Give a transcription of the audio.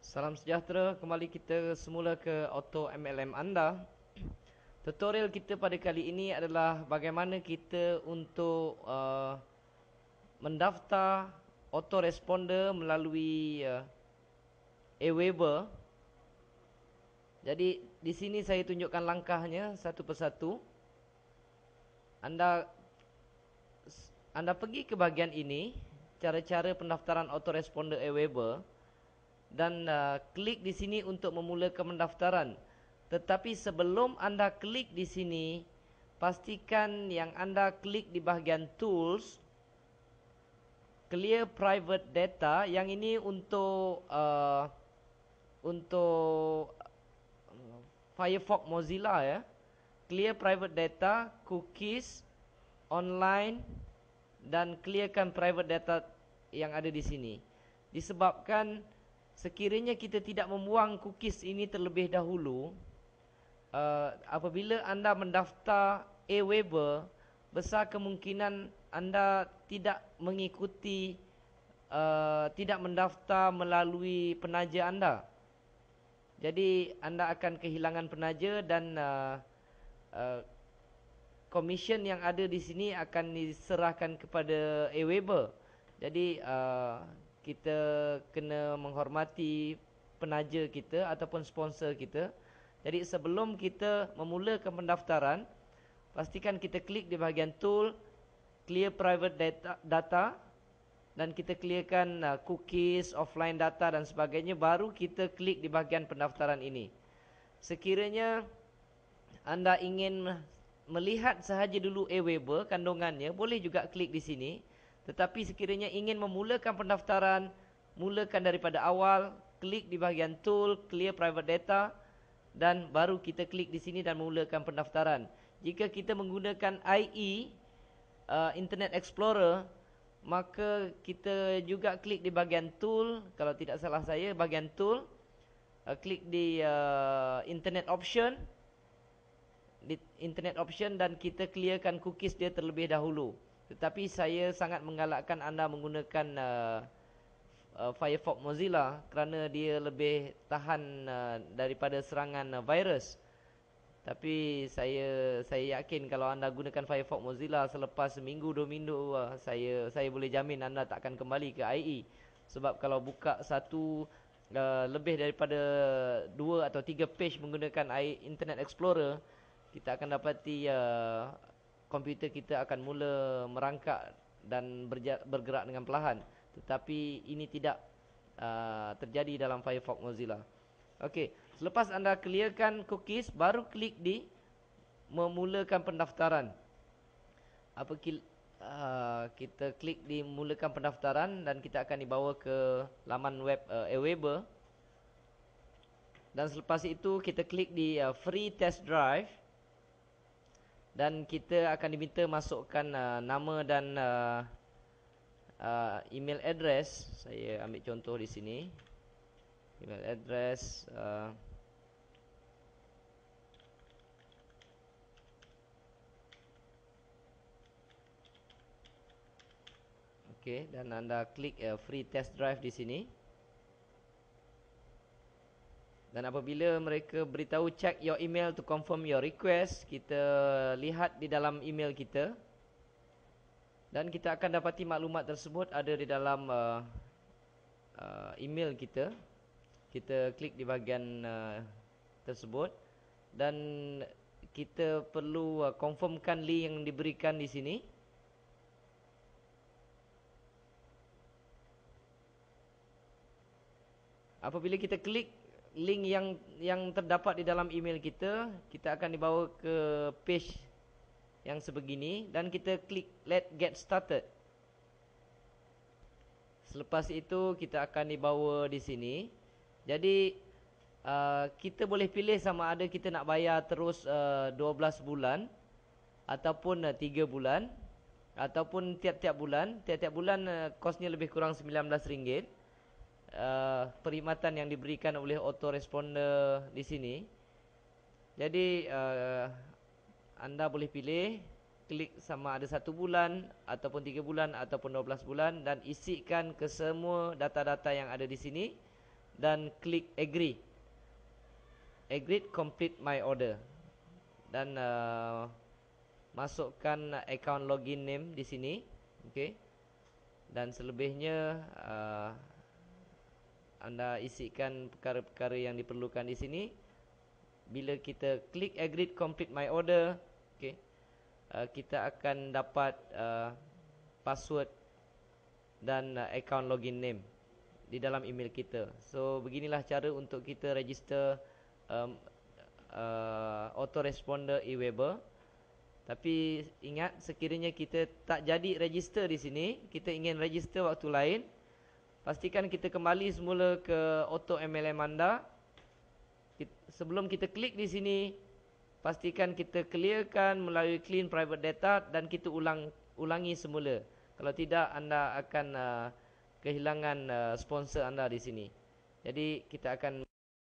Salam sejahtera, kembali kita semula ke Auto MLM anda. Tutorial kita pada kali ini adalah bagaimana kita untuk mendaftar autoresponder melalui Aweber. Jadi di sini saya tunjukkan langkahnya satu persatu. Anda pergi ke bahagian ini, cara-cara pendaftaran autoresponder Aweber. Dan klik di sini untuk memulakan pendaftaran. Tetapi sebelum anda klik di sini, pastikan yang anda klik di bahagian tools, clear private data. Yang ini untuk Firefox Mozilla ya. Clear private data, cookies, online, dan clearkan private data yang ada di sini. Disebabkan sekiranya kita tidak membuang cookies ini terlebih dahulu, apabila anda mendaftar Aweber, besar kemungkinan anda tidak mengikuti, tidak mendaftar melalui penaja anda. Jadi anda akan kehilangan penaja dan komisen yang ada di sini akan diserahkan kepada Aweber. Jadi kita kena menghormati penaja kita ataupun sponsor kita. Jadi sebelum kita memulakan pendaftaran, pastikan kita klik di bahagian tool, clear private data dan kita clearkan cookies, offline data dan sebagainya. Baru kita klik di bahagian pendaftaran ini. Sekiranya anda ingin melihat sahaja dulu Aweber kandungannya, boleh juga klik di sini. Tetapi sekiranya ingin memulakan pendaftaran, mulakan daripada awal, klik di bahagian tool, clear private data dan baru kita klik di sini dan mulakan pendaftaran. Jika kita menggunakan IE, Internet Explorer, maka kita juga klik di bahagian tool, kalau tidak salah saya bahagian tool, klik di Internet Option, dan kita clearkan cookies dia terlebih dahulu. Tetapi saya sangat menggalakkan anda menggunakan Firefox Mozilla kerana dia lebih tahan daripada serangan virus. Tapi saya yakin kalau anda gunakan Firefox Mozilla selepas seminggu 2 minggu, saya boleh jamin anda tak akan kembali ke IE. Sebab kalau buka satu lebih daripada 2 atau 3 page menggunakan Internet Explorer, kita akan dapati komputer kita akan mula merangkak dan bergerak dengan perlahan. Tetapi ini tidak terjadi dalam Firefox Mozilla. Okey, selepas anda clearkan cookies, baru klik di memulakan pendaftaran. Kita klik di mulakan pendaftaran dan kita akan dibawa ke laman web Aweber. Dan selepas itu kita klik di free test drive. Dan kita akan diminta masukkan nama dan email address. Saya ambil contoh di sini. Email address okey, dan anda klik free test drive di sini. Dan apabila mereka beritahu check your email to confirm your request, kita lihat di dalam email kita. Dan kita akan dapati maklumat tersebut ada di dalam email kita. Kita klik di bahagian tersebut. Dan kita perlu confirmkan link yang diberikan di sini. Apabila kita klik link yang terdapat di dalam email kita, kita akan dibawa ke page yang sebegini dan kita klik let's get started. Selepas itu kita akan dibawa di sini. Jadi kita boleh pilih sama ada kita nak bayar terus 12 bulan ataupun 3 bulan ataupun tiap-tiap bulan. Tiap-tiap bulan kosnya lebih kurang RM19. Perkhidmatan yang diberikan oleh autoresponder di sini. Jadi anda boleh pilih, klik sama ada 1 bulan ataupun 3 bulan ataupun 12 bulan dan isikan ke semua data-data yang ada di sini. dan klik agree. Agreed, complete my order. Dan masukkan account login name di sini. Okey. Dan selebihnya anda isikan perkara-perkara yang diperlukan di sini. Bila kita klik agreed, complete my order, okey, kita akan dapat password dan account login name di dalam email kita. So beginilah cara untuk kita register autoresponder Aweber. Tapi ingat, sekiranya kita tak jadi register di sini, kita ingin register waktu lain, pastikan kita kembali semula ke Auto MLM anda. Sebelum kita klik di sini, pastikan kita clearkan melalui clean private data dan kita ulangi semula. Kalau tidak, anda akan kehilangan sponsor anda di sini. Jadi kita akan